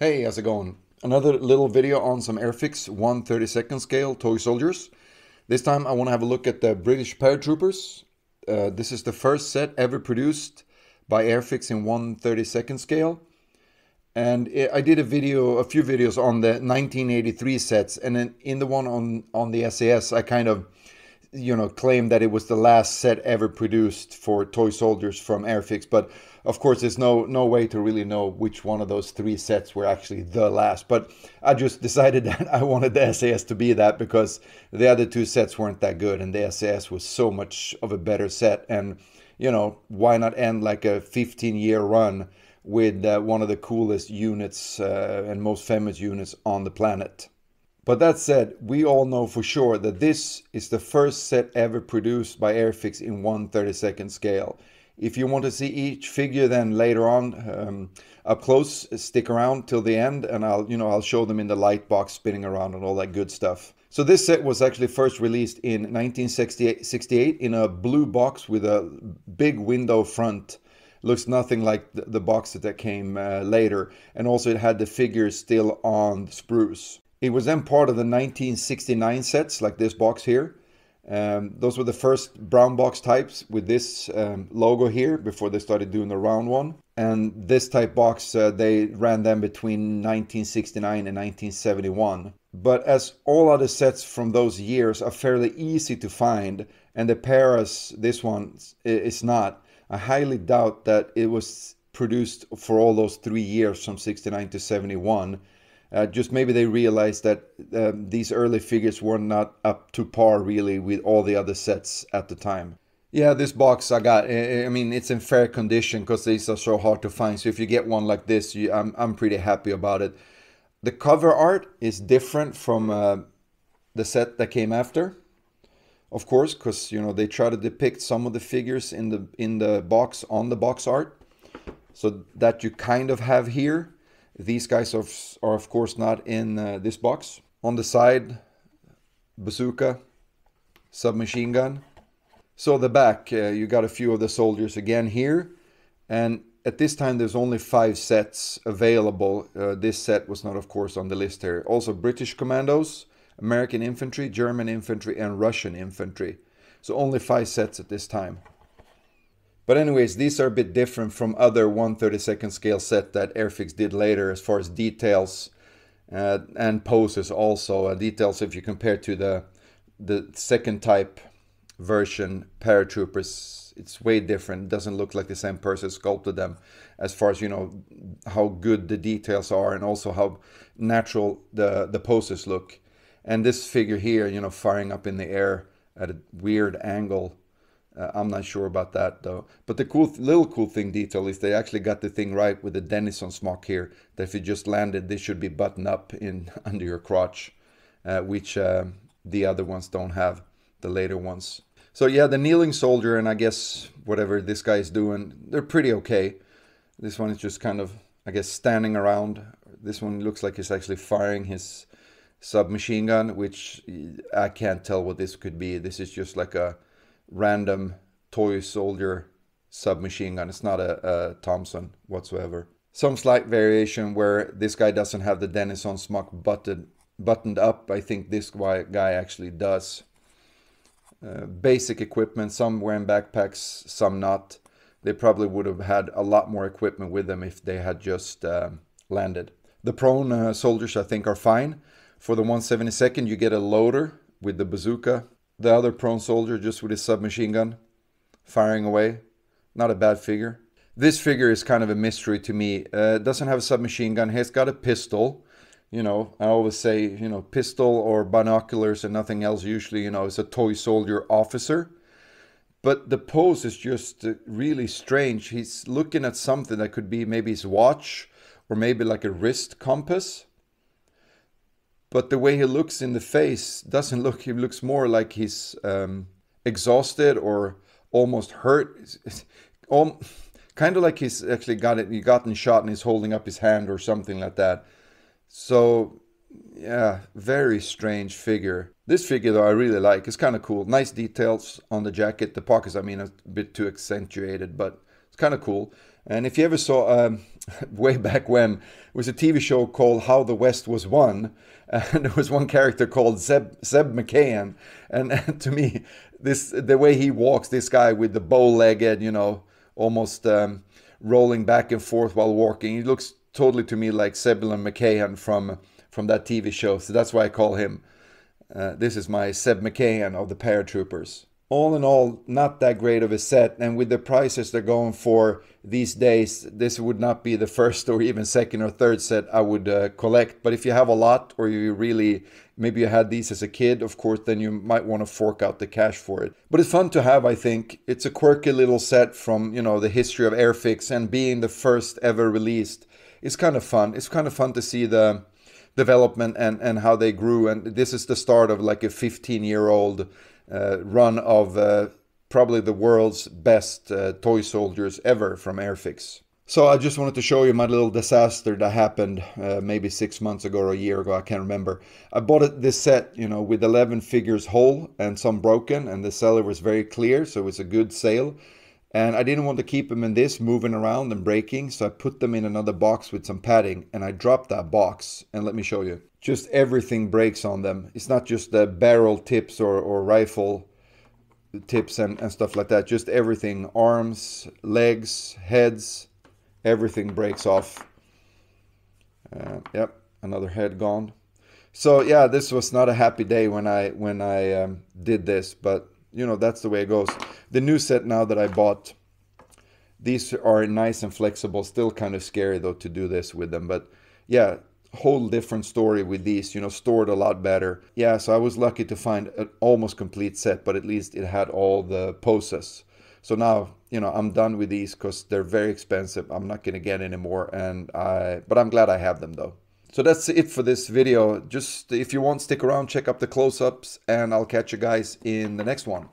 Hey, how's it going? Another little video on some Airfix 1/32 scale toy soldiers. This time I want to have a look at the British Paratroopers. This is the first set ever produced by Airfix in 1/32 scale. And I did a few videos on the 1983 sets, and then in the one on the SAS, I kind of claim that it was the last set ever produced for toy soldiers from Airfix, but of course there's no way to really know which one of those three sets were actually the last. But I just decided that I wanted the SAS to be that because the other two sets weren't that good, and the SAS was so much of a better set. And why not end like a 15-year run with one of the coolest units and most famous units on the planet. But that said, we all know for sure that this is the first set ever produced by Airfix in 1/32 scale. If you want to see each figure then later on up close, stick around till the end, and I'll show them in the light box spinning around and all that good stuff. So this set was actually first released in 1968 in a blue box with a big window front. Looks nothing like the box that came later, and also it had the figures still on the sprues. It was then part of the 1969 sets, like this box here. Those were the first brown box types with this logo here before they started doing the round one. And this type box, they ran them between 1969 and 1971. But as all other sets from those years are fairly easy to find, and the Paras, this one is not, I highly doubt that it was produced for all those 3 years from 69 to 71. Just maybe they realized that these early figures were not up to par really with all the other sets at the time. Yeah, this box I got, I mean, it's in fair condition because these are so hard to find. So if you get one like this, I'm pretty happy about it. The cover art is different from the set that came after. Of course, because they try to depict some of the figures in the box on the box art. So that you kind of have here. These guys are of course not in this box. On the side, bazooka, submachine gun. So the back, you got a few of the soldiers again here. And at this time there's only 5 sets available. This set was not of course on the list here. Also British commandos, American infantry, German infantry and Russian infantry. So only 5 sets at this time. But anyways, these are a bit different from other 1/32 scale set that Airfix did later as far as details and poses also. Details, if you compare to the second type version Paratroopers, it's way different. It doesn't look like the same person sculpted them as far as how good the details are and also how natural the poses look. And this figure here, firing up in the air at a weird angle. I'm not sure about that though. But the little cool thing detail is they actually got the thing right with the Denison smock here. That if you just landed, this should be buttoned up in under your crotch, which the other ones don't have, the later ones. So yeah, the kneeling soldier and I guess whatever this guy is doing, they're pretty okay. This one is just kind of, I guess, standing around. This one looks like he's actually firing his submachine gun, which I can't tell what this could be. This is just like a random toy soldier submachine gun. It's not a Thompson whatsoever. Some slight variation where this guy doesn't have the Denison smock buttoned up. I think this guy actually does. Basic equipment, some wearing backpacks, some not. They probably would have had a lot more equipment with them if they had just landed. The prone soldiers I think are fine. For the 1/72nd you get a loader with the bazooka. The other prone soldier just with his submachine gun, firing away. Not a bad figure. This figure is kind of a mystery to me. Doesn't have a submachine gun. He's got a pistol. I always say, pistol or binoculars and nothing else. Usually, it's a toy soldier officer. But the pose is just really strange. He's looking at something that could be maybe his watch or maybe like a wrist compass. But the way he looks in the face doesn't look, he looks more like he's exhausted or almost hurt. Kind of like he's actually gotten shot and he's holding up his hand or something like that. So yeah, very strange figure. This figure though I really like. It's kind of cool. Nice details on the jacket. The pockets, I mean, a bit too accentuated, but it's kind of cool. And if you ever saw way back when. It was a TV show called How the West Was Won, and there was one character called Zeb McCahan, and to me, the way he walks, this guy with the bow-legged, almost rolling back and forth while walking, he looks totally to me like Zebulon McCahan from that TV show. So that's why I call him. This is my Zeb McCahan of the Paratroopers. All in all, not that great of a set, and with the prices they're going for these days, this would not be the first or even second or third set I would collect. But if you have a lot, or you really, maybe you had these as a kid, of course, then you might want to fork out the cash for it. But it's fun to have, I think. It's a quirky little set from, the history of Airfix, and being the first ever released, it's kind of fun. It's kind of fun to see the development and how they grew, and this is the start of like a 15-year-old run of probably the world's best toy soldiers ever from Airfix. So I just wanted to show you my little disaster that happened maybe 6 months ago or a year ago, I can't remember. I bought this set, with 11 figures whole and some broken, and the seller was very clear, so it was a good sale. And I didn't want to keep them in this, moving around and breaking, so I put them in another box with some padding, and I dropped that box. And let me show you. Just everything breaks on them. It's not just the barrel tips or rifle tips and stuff like that. Just everything. Arms, legs, heads, everything breaks off. Yep, another head gone. So yeah, this was not a happy day when I did this, but that's the way it goes. The new set now that I bought, these are nice and flexible. Still kind of scary though to do this with them, but yeah, whole different story with these, stored a lot better. Yeah, so I was lucky to find an almost complete set, but at least it had all the poses. So now, I'm done with these because they're very expensive. I'm not going to get any more, but I'm glad I have them though. So that's it for this video. Just if you want, stick around, check up the close-ups, and I'll catch you guys in the next one.